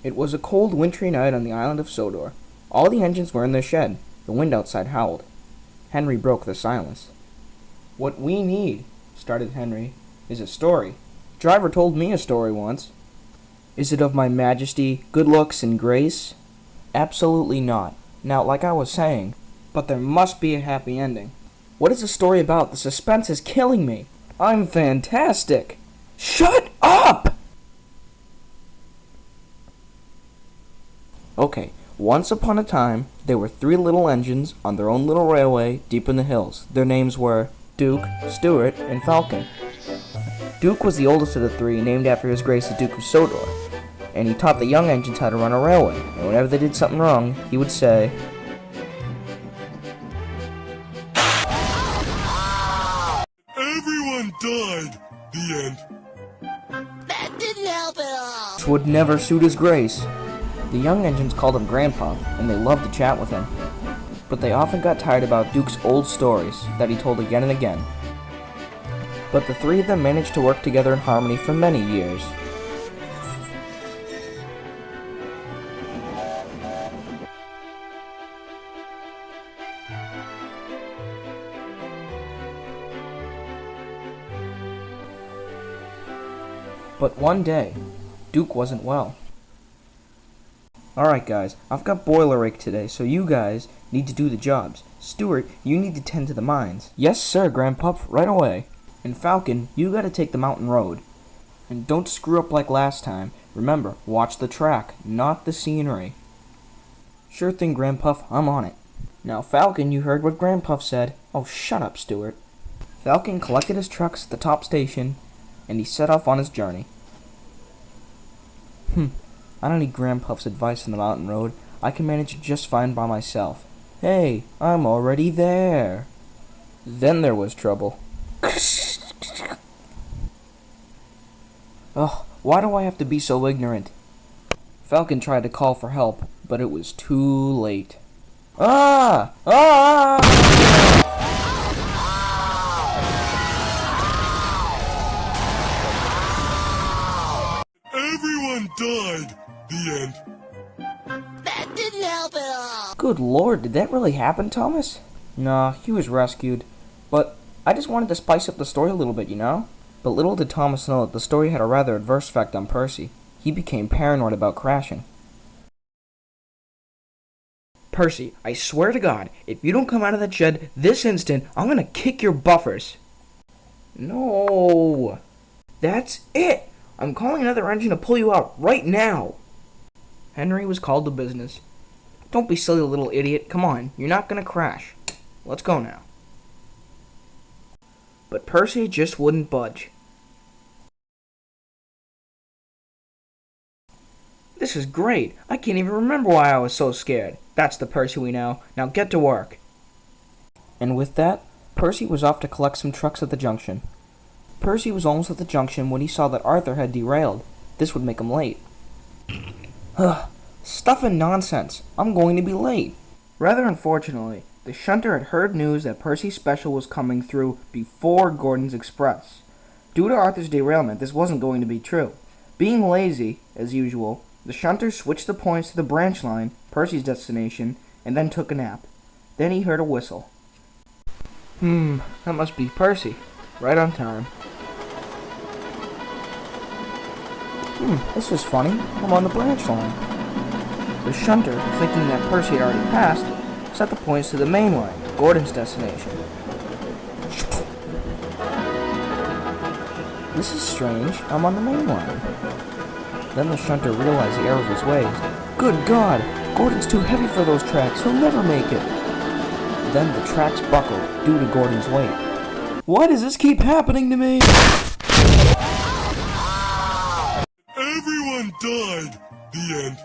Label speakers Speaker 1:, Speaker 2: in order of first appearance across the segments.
Speaker 1: It was a cold, wintry night on the island of Sodor. All the engines were in their shed. The wind outside howled. Henry broke the silence. "What we need," started Henry, "is a story. Driver told me a story once." "Is it of my majesty, good looks, and grace?" "Absolutely not. Now, like I was saying, but there must be a happy ending." "What is the story about? The suspense is killing me." "I'm fantastic." "Shut up!" Okay, once upon a time, there were 3 little engines on their own little railway deep in the hills. Their names were Duke, Stuart, and Falcon. Duke was the oldest of the 3, named after His Grace the Duke of Sodor, and he taught the young engines how to run a railway, and whenever they did something wrong, he would say,
Speaker 2: "Everyone died." The end.
Speaker 3: That didn't help at all.
Speaker 1: which would never suit His Grace. The young engines called him Grandpa, and they loved to chat with him. But they often got tired about Duke's old stories that he told again and again. But the 3 of them managed to work together in harmony for many years. But one day, Duke wasn't well. "Alright guys, I've got boiler rake today, so you guys need to do the jobs. Stuart, you need to tend to the mines." "Yes sir, Grandpup, right away." "And Falcon, you gotta take the mountain road. And don't screw up like last time. Remember, watch the track, not the scenery." "Sure thing, Grandpuff, I'm on it." "Now Falcon, you heard what Grandpuff said." "Oh, shut up, Stuart." Falcon collected his trucks at the top station, and he set off on his journey. I don't need Grandpuff's advice on the mountain road. I can manage it just fine by myself. Hey, I'm already there. Then there was trouble. Ugh, why do I have to be so ignorant? Falcon tried to call for help, but it was too late. Ah! Ah!
Speaker 2: Everyone died. The end.
Speaker 3: That didn't help at all.
Speaker 1: Good lord, did that really happen, Thomas? Nah, he was rescued. But I just wanted to spice up the story a little bit, you know? But little did Thomas know that the story had a rather adverse effect on Percy. He became paranoid about crashing. "Percy, I swear to God, if you don't come out of that shed this instant, I'm gonna kick your buffers." "No. That's it. I'm calling another engine to pull you out right now." Henry was called to business. "Don't be silly, little idiot. Come on, you're not gonna crash. Let's go now." But Percy just wouldn't budge. "This is great. I can't even remember why I was so scared. That's the Percy we know. Now get to work." And with that, Percy was off to collect some trucks at the junction. Percy was almost at the junction when he saw that Arthur had derailed. This would make him late. Ugh, stuff and nonsense. I'm going to be late. Rather unfortunately, the shunter had heard news that Percy's special was coming through before Gordon's Express. Due to Arthur's derailment, this wasn't going to be true. Being lazy, as usual, the shunter switched the points to the branch line, Percy's destination, and then took a nap. Then he heard a whistle. That must be Percy. Right on time. This is funny. I'm on the branch line. The shunter, thinking that Percy had already passed, set the points to the main line, Gordon's destination. This is strange. I'm on the main line. Then the shunter realized the error of his ways. Good God! Gordon's too heavy for those tracks. He'll never make it. Then the tracks buckled due to Gordon's weight. Why does this keep happening to me?
Speaker 2: Everyone died. The end.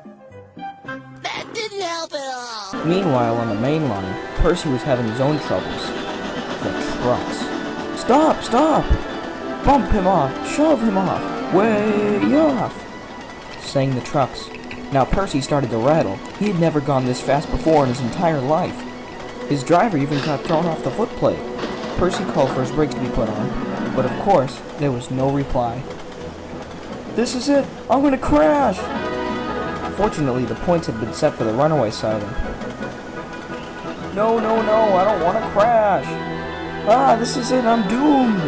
Speaker 3: That didn't help at all.
Speaker 1: Meanwhile, on the main line, Percy was having his own troubles. The trucks. Stop! Stop! Bump him off! Shove him off! Way off! Sang the trucks. Now Percy started to rattle. He had never gone this fast before in his entire life. His driver even got thrown off the footplate. Percy called for his brakes to be put on, but of course, there was no reply. This is it! I'm gonna crash! Fortunately, the points had been set for the runaway sighting. No, no, no, I don't want to crash! Ah, this is it, I'm doomed!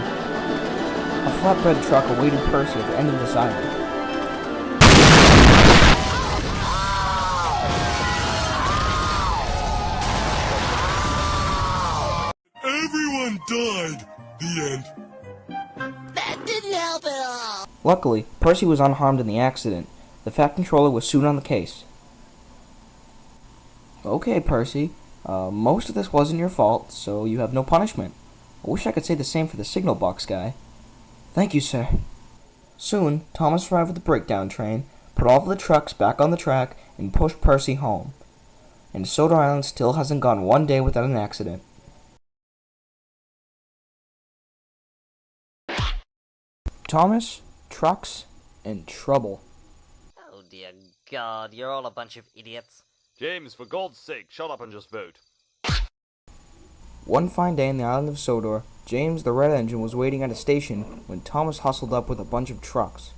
Speaker 1: A flatbed truck awaited Percy at the end of the sighting.
Speaker 2: Everyone died. The end.
Speaker 3: That didn't help at all.
Speaker 1: Luckily, Percy was unharmed in the accident. The Fat Controller was soon on the case. Okay, Percy. Most of this wasn't your fault, so you have no punishment. I wish I could say the same for the signal box guy. Thank you, sir. Soon, Thomas arrived with the breakdown train, put all of the trucks back on the track, and pushed Percy home. And Soda Island still hasn't gone one day without an accident. Thomas, trucks, and trouble.
Speaker 4: Oh dear God, you're all a bunch of idiots.
Speaker 5: James, for God's sake, shut up and just vote.
Speaker 1: One fine day in the island of Sodor, James the Red Engine was waiting at a station when Thomas hustled up with a bunch of trucks.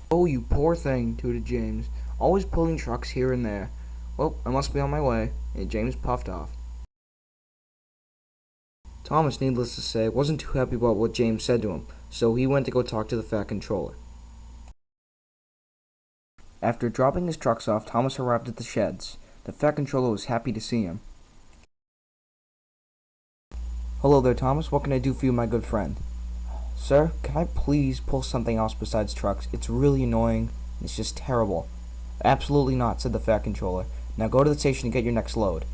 Speaker 1: Oh, you poor thing, tooted James, always pulling trucks here and there. Well, I must be on my way, and James puffed off. Thomas, needless to say, wasn't too happy about what James said to him, so he went to go talk to the Fat Controller. After dropping his trucks off, Thomas arrived at the sheds. The Fat Controller was happy to see him. Hello there, Thomas. What can I do for you, my good friend? Sir, can I please pull something else besides trucks? It's really annoying. It's just terrible. Absolutely not, said the Fat Controller. Now go to the station and get your next load.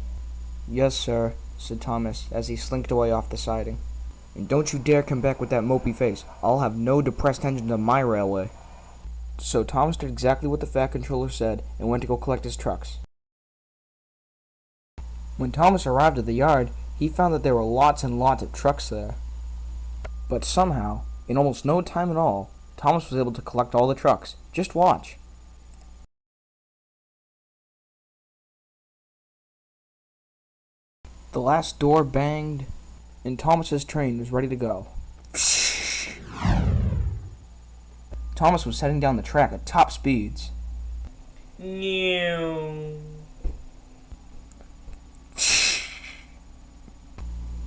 Speaker 1: Yes, sir, said Thomas, as he slinked away off the siding. And don't you dare come back with that mopey face. I'll have no depressed engines on my railway. So Thomas did exactly what the Fat Controller said and went to go collect his trucks. When Thomas arrived at the yard, he found that there were lots and lots of trucks there. But somehow, in almost no time at all, Thomas was able to collect all the trucks. Just watch. The last door banged, and Thomas's train was ready to go. Thomas was heading down the track at top speeds.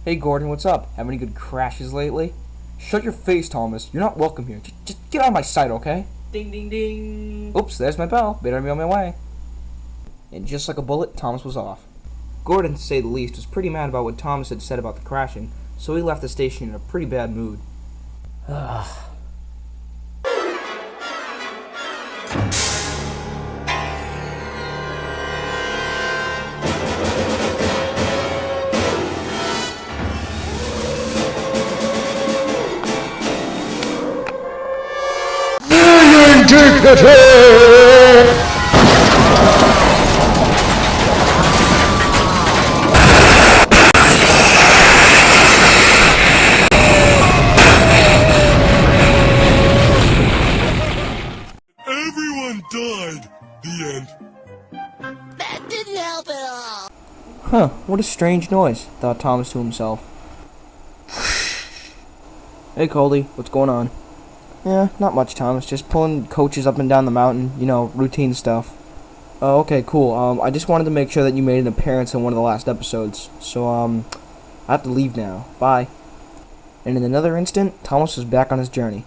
Speaker 1: Hey Gordon, what's up? Have any good crashes lately? Shut your face, Thomas. You're not welcome here. Just get out of my sight, okay? Ding ding ding. Oops, there's my bell. Better be on my way. And just like a bullet, Thomas was off. Gordon, to say the least, was pretty mad about what Thomas had said about the crashing, so he left the station in a pretty bad mood.
Speaker 2: Everyone died. The end.
Speaker 3: That didn't help at all.
Speaker 1: Huh, what a strange noise, thought Thomas to himself. Hey Coldy, what's going on? Yeah, not much, Thomas. Just pulling coaches up and down the mountain. You know, routine stuff. Oh, okay, cool. I just wanted to make sure that you made an appearance in one of the last episodes. So, I have to leave now. Bye. And in another instant, Thomas was back on his journey.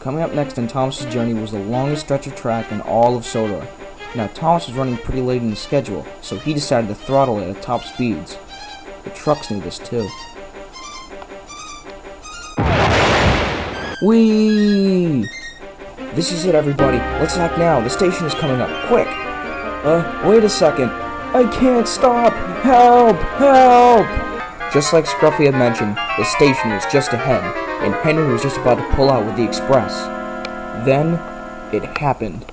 Speaker 1: Coming up next on Thomas's journey was the longest stretch of track in all of Sodor. Now, Thomas was running pretty late in the schedule, so he decided to throttle it at top speeds. The trucks knew this too. Whee! This is it, everybody. Let's act now. The station is coming up. Quick! Wait a second. I can't stop! Help! Help! Just like Scruffy had mentioned, the station was just ahead, and Henry was just about to pull out with the express. Then, it happened.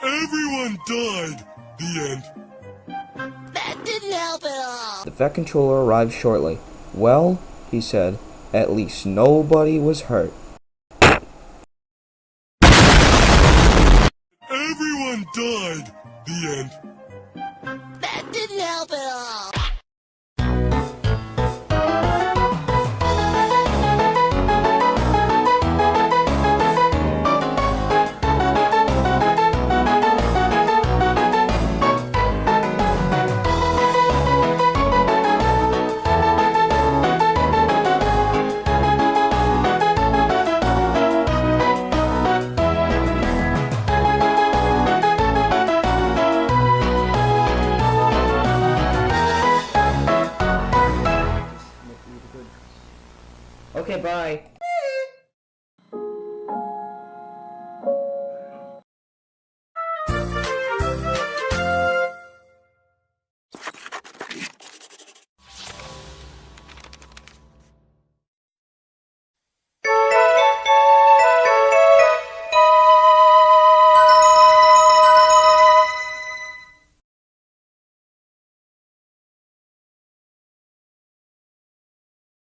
Speaker 2: Everyone died. The end.
Speaker 3: That didn't help at all.
Speaker 1: The Fat Controller arrived shortly. Well, he said, at least nobody was hurt.
Speaker 2: Everyone died. The end.
Speaker 3: That didn't help at all.
Speaker 1: Bye-bye.